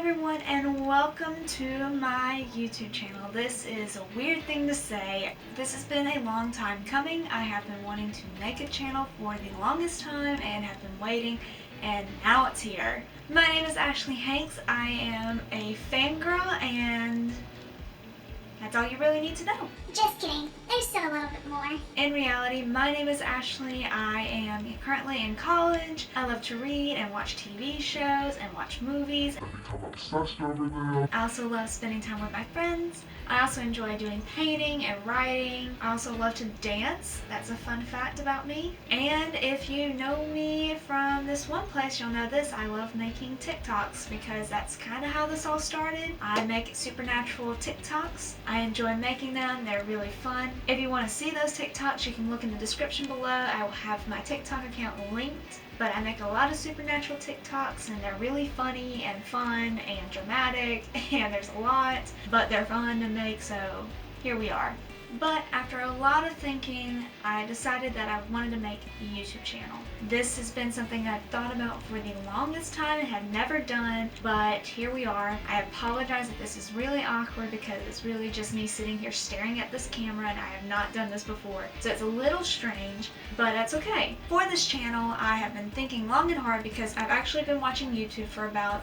everyone, and welcome to my YouTube channel. This is a weird thing to say. This has been a long time coming. I have been wanting to make a channel for the longest time and have been waiting, and now it's here. My name is Ashley Hanks. I am a fangirl, and that's all you really need to know. Just kidding. There's still a little bit more. In reality, my name is Ashley. I am currently in college. I love to read and watch TV shows and watch movies. I become obsessed over them. I also love spending time with my friends. I also enjoy doing painting and writing. I also love to dance. That's a fun fact about me. And if you know me from this one place, you'll know this. I love making TikToks because that's kind of how this all started. I make supernatural TikToks. I enjoy making them. They're really fun. If you want to see those TikToks, you can look in the description below. I will have my TikTok account linked. But I make a lot of supernatural TikToks, and they're really funny and fun and dramatic, and there's a lot, but they're fun to make, so here we are. But after a lot of thinking, I decided that I wanted to make a YouTube channel. This has been something I've thought about for the longest time and had never done, but here we are. I apologize if this is really awkward because it's really just me sitting here staring at this camera, and I have not done this before. So it's a little strange, but that's okay. For this channel, I have been thinking long and hard because I've actually been watching YouTube for about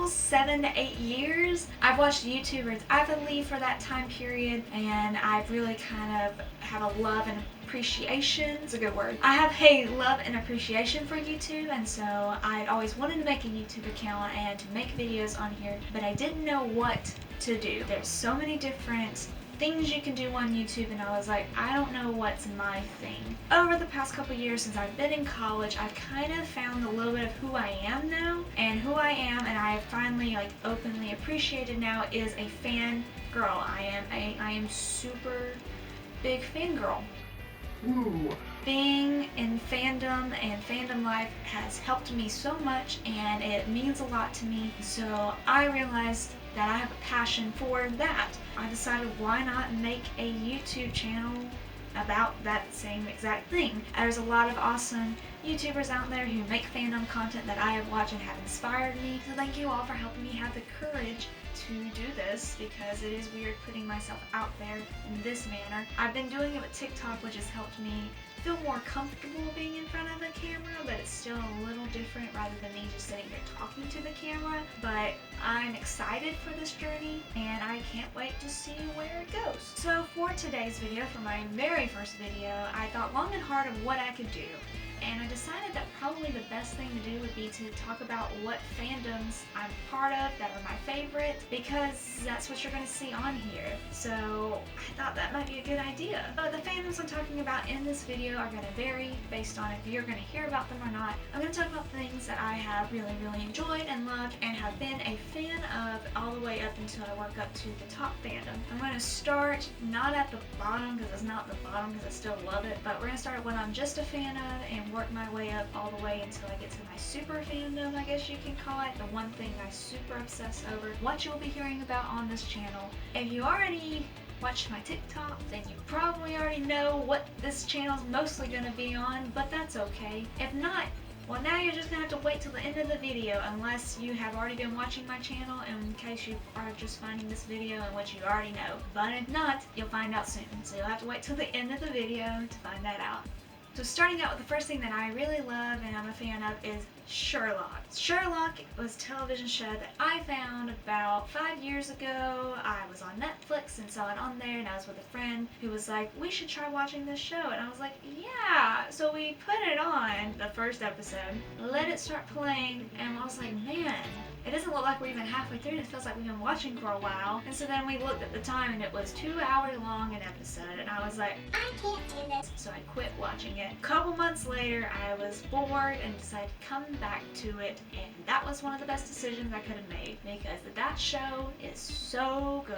7 to 8 years. I've watched YouTubers avidly for that time period, and I've really kind of have a love and appreciation. It's a good word. I have a love and appreciation for YouTube, and so I'd always wanted to make a YouTube account and to make videos on here, but I didn't know what to do. There's so many different things you can do on YouTube, and I was like, I don't know what's my thing. Over the past couple years since I've been in college, I've kind of found a little bit of who I am now, and who I am, and I have finally openly appreciated now, is a fan girl. I am super big fangirl. Ooh. Being in fandom and fandom life has helped me so much, and it means a lot to me, so I realized that I have a passion for that. I decided, why not make a YouTube channel about that same exact thing. There's a lot of awesome YouTubers out there who make fandom content that I have watched and have inspired me. So thank you all for helping me have the courage to do this, because it is weird putting myself out there in this manner. I've been doing it with TikTok, which has helped me feel more comfortable being in front of the camera, but it's still a little different rather than me just sitting here talking to the camera. But I'm excited for this journey, and I can't wait to see where it goes. So for today's video, for my very first video, I thought long and hard of what I could do. And I decided that probably the best thing to do would be to talk about what fandoms I'm part of that are my favorite, because that's what you're going to see on here. So I thought that might be a good idea. But the fandoms I'm talking about in this video are going to vary based on if you're going to hear about them or not. I'm going to talk about things that I have really enjoyed and loved and have been a fan of all the way up until I work up to the top fandom. I'm going to start not at the bottom, because it's not the bottom, because I still love it, but we're going to start at what I'm just a fan of and work my way up all the way until I get to my super fandom, I guess you can call it. The one thing I super obsess over. What you'll be hearing about on this channel. If you already watched my TikTok, then you probably already know what this channel's mostly going to be on, but that's okay. If not, well, now you're just going to have to wait till the end of the video, unless you have already been watching my channel, in case you are just finding this video in which you already know. But if not, you'll find out soon. So you'll have to wait till the end of the video to find that out. So starting out with the first thing that I really love and I'm a fan of is Sherlock. Sherlock was a television show that I found about 5 years ago. I was on Netflix and saw it on there, and I was with a friend who was like, we should try watching this show. And I was like, yeah. So we put it on, the first episode, let it start playing, and I was like, man, it doesn't look like we're even halfway through. It feels like we've been watching for a while. And so then we looked at the time, and it was 2 hours long an episode, and I was like, I can't do this. so I quit watching it. A couple months later, I was bored and decided to come back to it, and that was one of the best decisions I could have made, because that show is so good.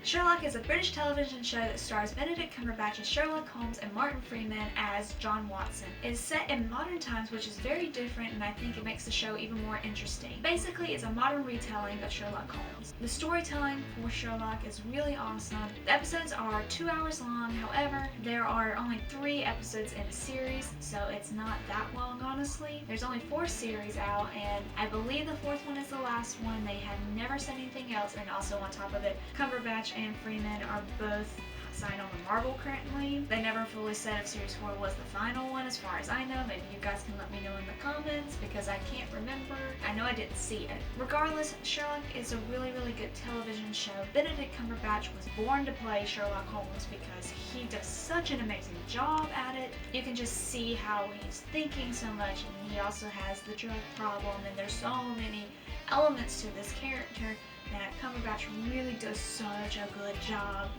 Sherlock is a British television show that stars Benedict Cumberbatch as Sherlock Holmes and Martin Freeman as John Watson. It is set in modern times, which is very different, and I think it makes the show even more interesting. Basically, it's a modern modern retelling of Sherlock Holmes. The storytelling for Sherlock is really awesome. The episodes are 2 hours long, however, there are only 3 episodes in a series, so it's not that long honestly. There's only 4 series out, and I believe the 4th one is the last one. They have never said anything else, and also on top of it, Cumberbatch and Freeman are both signed on with Marvel currently. They never fully said if Series 4 was the final one as far as I know. Maybe you guys can let me know in the comments because I can't remember. I know I didn't see it. Regardless, Sherlock is a really, really good television show. Benedict Cumberbatch was born to play Sherlock Holmes because he does such an amazing job at it. You can just see how he's thinking so much, and he also has the drug problem, and there's so many elements to this character that Cumberbatch really does such a good job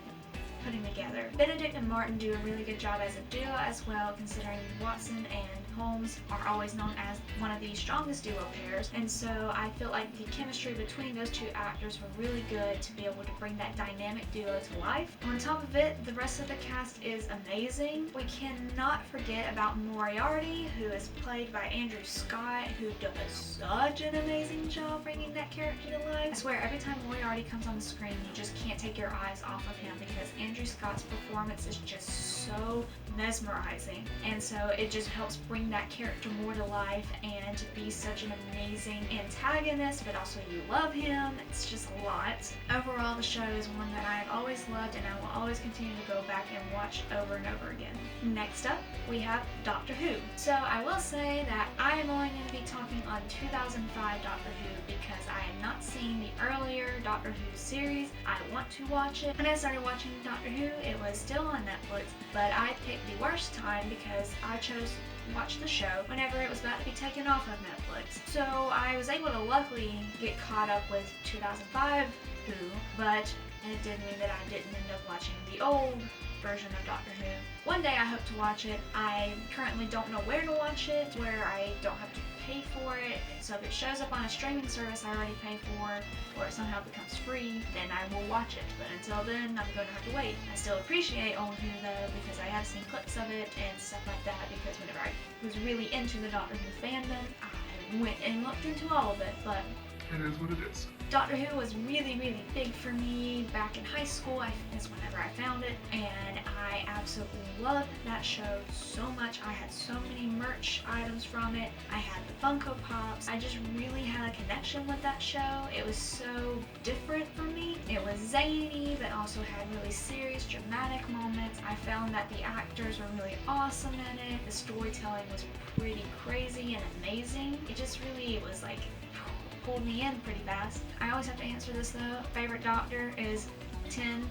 putting together. Benedict and Martin do a really good job as a duo as well, considering Watson and Holmes are always known as one of the strongest duo pairs, and so I feel like the chemistry between those two actors were really good to be able to bring that dynamic duo to life. On top of it, the rest of the cast is amazing. We cannot forget about Moriarty, who is played by Andrew Scott, who does such an amazing job bringing that character to life. I swear, every time Moriarty comes on the screen, you just can't take your eyes off of him because Andrew Scott's performance is just so mesmerizing, and so it just helps bring that character more to life, and to be such an amazing antagonist, but also you love him. It's just a lot. Overall, the show is one that I have always loved, and I will always continue to go back and watch over and over again. Next up, we have Doctor Who. So I will say that I am only going to be talking on 2005 Doctor Who because I had not seen the earlier Doctor Who series. I want to watch it. When I started watching Doctor Who, it was still on Netflix, but I picked the worst time because I chose to watch the show whenever it was about to be taken off of Netflix. So I was able to luckily get caught up with 2005 Who, but it did mean that I didn't end up watching the old version of Doctor Who. One day I hope to watch it. I currently don't know where to watch it, where I don't have to pay for it. So if it shows up on a streaming service I already pay for, or it somehow becomes free, then I will watch it. But until then, I'm going to have to wait. I still appreciate old Who though, because I have seen clips of it and stuff like that, because whenever I was really into the Doctor Who fandom, I went and looked into all of it, but It is what it is. Doctor Who was really, really big for me back in high school. That's whenever I found it, and I absolutely loved that show so much. I had so many merch items from it. I had the Funko Pops. I just really had a connection with that show. It was so different for me. It was zany, but also had really serious, dramatic moments. I found that the actors were really awesome in it. The storytelling was pretty crazy and amazing. It just really was like pulled me in pretty fast. I always have to answer this though. Favorite Doctor is 10.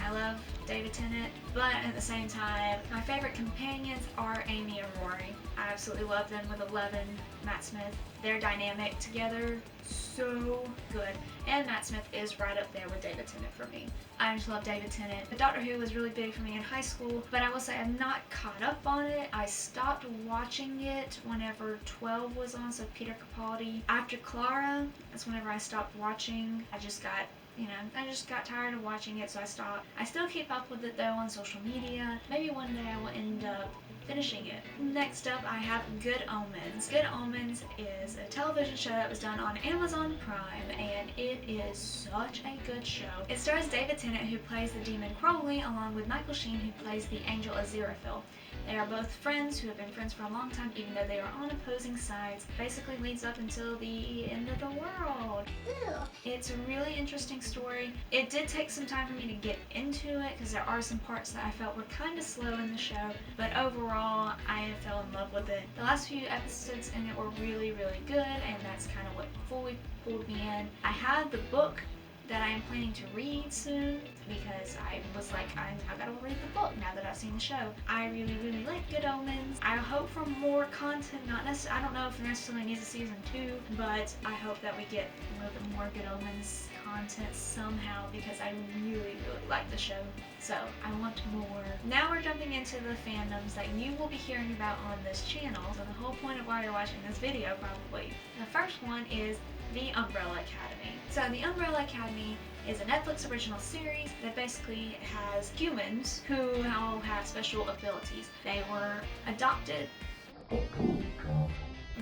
I love David Tennant, but at the same time, my favorite companions are Amy and Rory. I absolutely love them with 11, Matt Smith. Their dynamic together, so good. And Matt Smith is right up there with David Tennant for me. I just love David Tennant. But Doctor Who was really big for me in high school, but I will say I'm not caught up on it. I stopped watching it whenever 12 was on, so Peter Capaldi. After Clara, that's whenever I stopped watching. I just got tired of watching it, so I stopped. I still keep up with it though on social media. Maybe one day I will end up finishing it. Next up, I have Good Omens. Good Omens is a television show that was done on Amazon Prime, and it is such a good show. It stars David Tennant, who plays the demon Crowley, along with Michael Sheen, who plays the angel Aziraphale. They are both friends who have been friends for a long time, even though they are on opposing sides. Basically leads up until the end of the world. Ooh. It's a really interesting story. It did take some time for me to get into it because there are some parts that I felt were kind of slow in the show, but overall I fell in love with it. The last few episodes in it were really, really good, and that's kind of what fully pulled me in. I had the book that I am planning to read soon because I was like, I gotta read the book now that I've seen the show. I really, really like Good Omens. I hope for more content, not necessarily, I don't know if it necessarily needs a season 2, but I hope that we get a little bit more Good Omens content somehow because I really, really like the show. So I want more. Now we're jumping into the fandoms that you will be hearing about on this channel. So the whole point of why you're watching this video probably. The first one is The Umbrella Academy. So The Umbrella Academy is a Netflix original series that basically has humans who all have special abilities. They were adopted.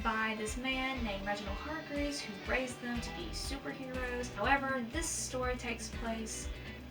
by this man named Reginald Hargreaves who raised them to be superheroes. However, this story takes place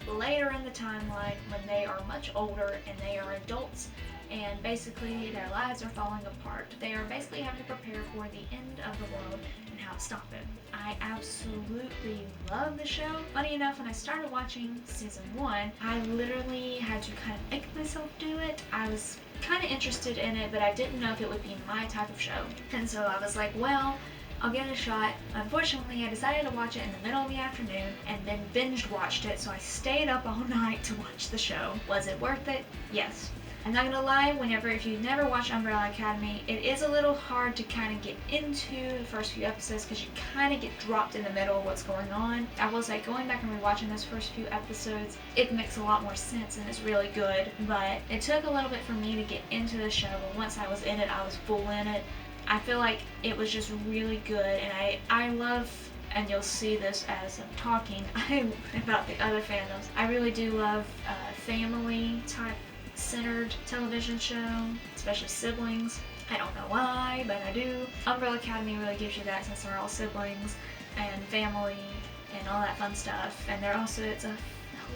later in the timeline when they are much older and they are adults, and basically their lives are falling apart. They are basically having to prepare for the end of the world and how to stop it. I absolutely love the show. Funny enough, when I started watching season 1, I literally had to kind of make myself do it. I was kind of interested in it, but I didn't know if it would be my type of show. And so I was like, well, I'll give it a shot. Unfortunately, I decided to watch it in the middle of the afternoon and then binge watched it, so I stayed up all night to watch the show. Was it worth it? Yes. I'm not gonna lie, if you've never watched Umbrella Academy, it is a little hard to kind of get into the first few episodes because you kind of get dropped in the middle of what's going on. I will say, going back and rewatching those first few episodes, it makes a lot more sense and it's really good, but it took a little bit for me to get into the show, but once I was in it, I was full in it. I feel like it was just really good, and I love, and you'll see this as I'm talking about the other fandoms, I really do love family type centered television show, especially siblings. I don't know why, but I do. Umbrella Academy really gives you that since they're all siblings and family and all that fun stuff. And it's a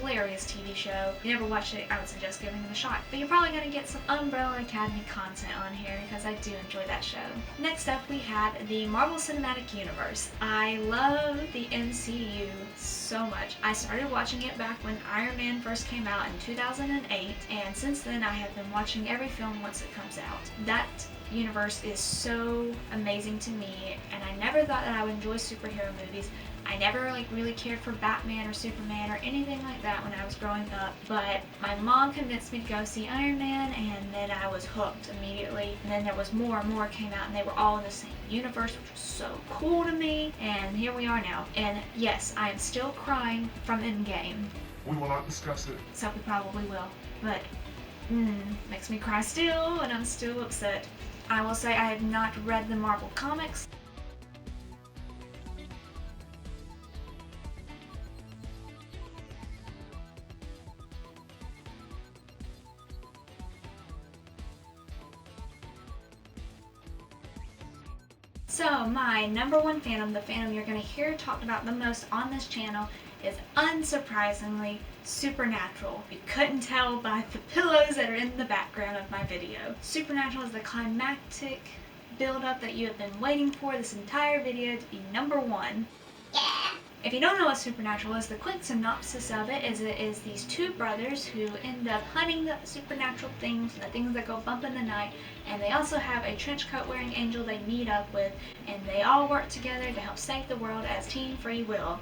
hilarious TV show. If you never watched it, I would suggest giving it a shot. But you're probably going to get some Umbrella Academy content on here because I do enjoy that show. Next up, we have the Marvel Cinematic Universe. I love the MCU so much. I started watching it back when Iron Man first came out in 2008, and since then I have been watching every film once it comes out. That universe is so amazing to me, and I never thought that I would enjoy superhero movies. I never really cared for Batman or Superman or anything like that when I was growing up, but my mom convinced me to go see Iron Man, and then I was hooked immediately. And then there was more and more came out, and they were all in the same universe, which was so cool to me, and here we are now. And yes, I am still crying from Endgame. We will not discuss it. So we probably will, but makes me cry still, and I'm still upset. I will say I have not read the Marvel comics. So my number one fandom, the fandom you're going to hear talked about the most on this channel, is unsurprisingly Supernatural. You couldn't tell by the pillows that are in the background of my video. Supernatural is the climactic build-up that you have been waiting for this entire video to be number one. Yeah. If you don't know what Supernatural is, the quick synopsis of it is these two brothers who end up hunting the supernatural things, the things that go bump in the night, and they also have a trench coat wearing angel they meet up with, and they all work together to help save the world as Team Free Will.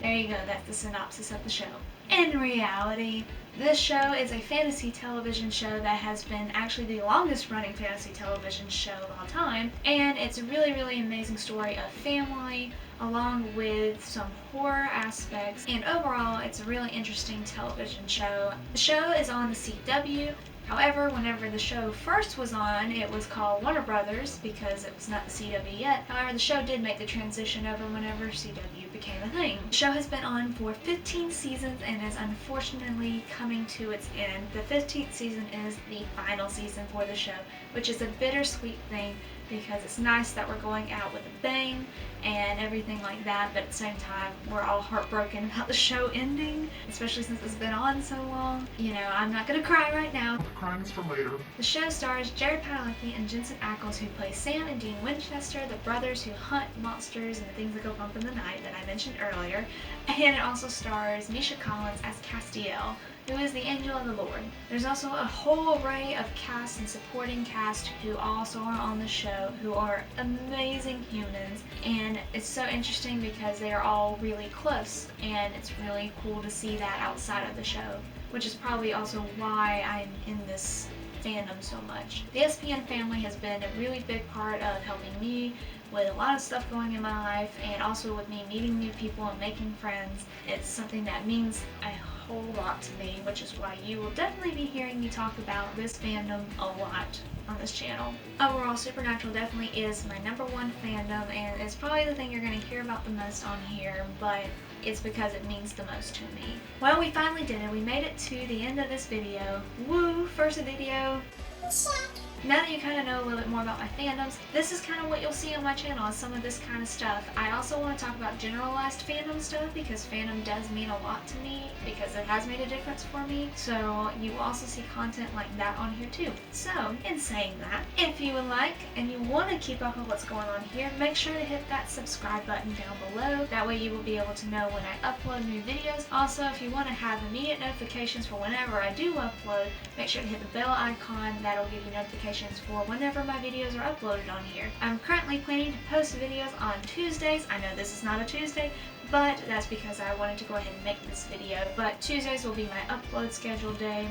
There you go, that's the synopsis of the show. In reality, this show is a fantasy television show that has been actually the longest running fantasy television show of all time, and it's a really, really amazing story of family, along with some horror aspects, and overall it's a really interesting television show. The show is on the CW. However, whenever the show first was on, it was called Warner Brothers because it was not the CW yet. However, the show did make the transition over whenever CW became a thing. The show has been on for 15 seasons and is unfortunately coming to its end. The 15th season is the final season for the show, which is a bittersweet thing because it's nice that we're going out with a bang and everything like that, but at the same time, we're all heartbroken about the show ending, especially since it's been on so long. You know, I'm not gonna cry right now. The crime is for later. The show stars Jared Padalecki and Jensen Ackles, who play Sam and Dean Winchester, the brothers who hunt monsters and the things that go bump in the night that I mentioned earlier. And it also stars Misha Collins as Castiel, who is the angel of the Lord. There's also a whole array of cast and supporting cast who also are on the show, who are amazing humans, and it's so interesting because they are all really close, and it's really cool to see that outside of the show, which is probably also why I'm in this fandom so much. The SPN family has been a really big part of helping me with a lot of stuff going in my life, and also with me meeting new people and making friends. It's something that means a whole lot to me, which is why you will definitely be hearing me talk about this fandom a lot on this channel. Overall, Supernatural definitely is my number one fandom, and it's probably the thing you're going to hear about the most on here, but it's because it means the most to me. Well, we finally did it. We made it to the end of this video. Woo! First video. Check. now that you kind of know a little bit more about my fandoms, this is kind of what you'll see on my channel, is some of this kind of stuff. I also want to talk about generalized fandom stuff, because fandom does mean a lot to me, because it has made a difference for me. So you will also see content like that on here too. So in saying that, if you would like and you want to keep up with what's going on here, make sure to hit that subscribe button down below. That way you will be able to know when I upload new videos. Also, if you want to have immediate notifications for whenever I do upload, make sure to hit the bell icon. That'll give you notifications for whenever my videos are uploaded on here. I'm currently planning to post videos on Tuesdays. I know this is not a Tuesday, but that's because I wanted to go ahead and make this video. But Tuesdays will be my upload schedule day.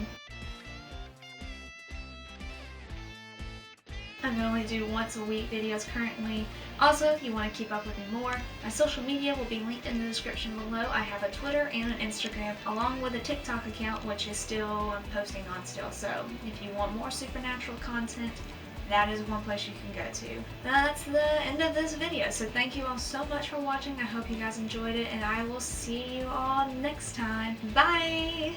I'm going to only do once a week videos currently. Also, if you want to keep up with me more, my social media will be linked in the description below. I have a Twitter and an Instagram, along with a TikTok account, which is still, I'm posting on still. So if you want more supernatural content, that is one place you can go to. That's the end of this video. So thank you all so much for watching. I hope you guys enjoyed it, and I will see you all next time. Bye!